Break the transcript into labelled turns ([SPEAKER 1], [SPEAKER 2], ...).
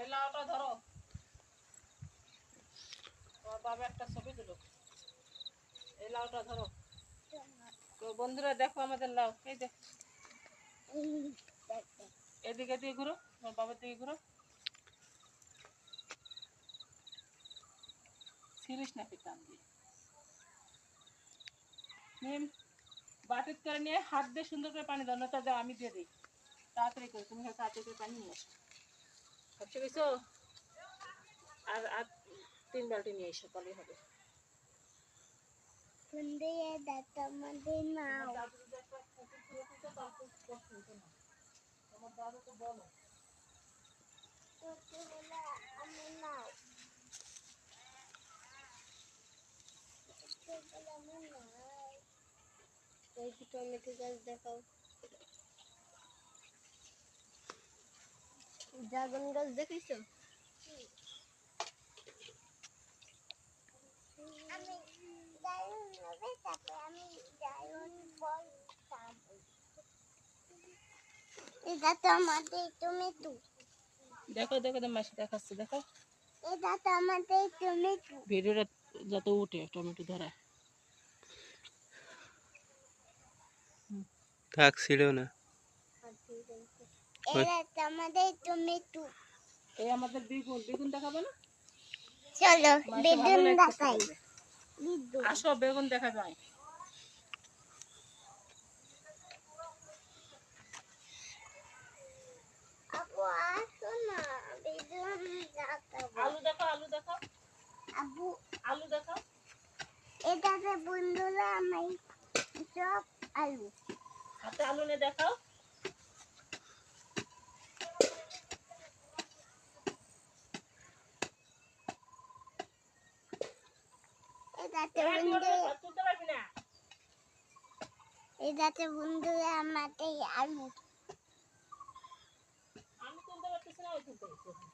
[SPEAKER 1] এই লাউটা ধরো, বাবা একটা ছবি দিল। এই লাউটা ধরো। তো বন্ধুরা দেখো আমাদের লাউ, এই দেখ, এদিকে দিয়ে ঘুরো, তোমার বাবার দিকে ঘুরো। সিরিস নাকি টান দিয়ে নিম বাটিত করে নিয়ে হাত দিয়ে সুন্দর করে পানি দাও, না দাও, আমি দিয়ে দিই তাড়াতাড়ি করে। তুমি তাড়াতাড়ি করে পানি নিয়ে আসো, ভাবছো গেছো। আর আর 3 বালতি নিয়ে এসো, তাহলেই হবে। তোমার দাদা তো বলো
[SPEAKER 2] টমেটো গাছ দেখাও, ড্রাগন গাছ দেখিছো? এটা তো আমাদের টমেটো।
[SPEAKER 1] দেখো দেখো মাসি দেখাচ্ছে, দেখো
[SPEAKER 2] এটা তো আমাদের টমেটো।
[SPEAKER 1] ভিডিওটা যত উঠে টমেটো ধরা
[SPEAKER 3] থাকছিল না।
[SPEAKER 2] এটা তো আমাদের টমেটো।
[SPEAKER 1] এই আমাদের বেগুন, বেগুন দেখাবে না?
[SPEAKER 2] চলো
[SPEAKER 1] মাসি ভালো
[SPEAKER 2] বেগুন
[SPEAKER 1] লাগতেছে
[SPEAKER 2] দেখাই।
[SPEAKER 1] দেখতে। আসো বেগুন দেখা যায়।
[SPEAKER 2] আপু আসো না, বেগুন দেখাবো।
[SPEAKER 1] আলু দেখো, আলু দেখো,
[SPEAKER 2] আপু
[SPEAKER 1] আলু দেখো।
[SPEAKER 2] এটাতে বন্ধুরা আমি সব আলু।
[SPEAKER 1] হাতে আলু নিয়ে দেখাও।
[SPEAKER 2] এটাতে
[SPEAKER 1] এই
[SPEAKER 2] বন্ধু,
[SPEAKER 1] তুই তুলতে পারবি না।
[SPEAKER 2] এটাতে বন্ধুরা আমাদের আলু।
[SPEAKER 1] আমি তুলতে পারতেছি না, ওই তুলতে পারতেছি।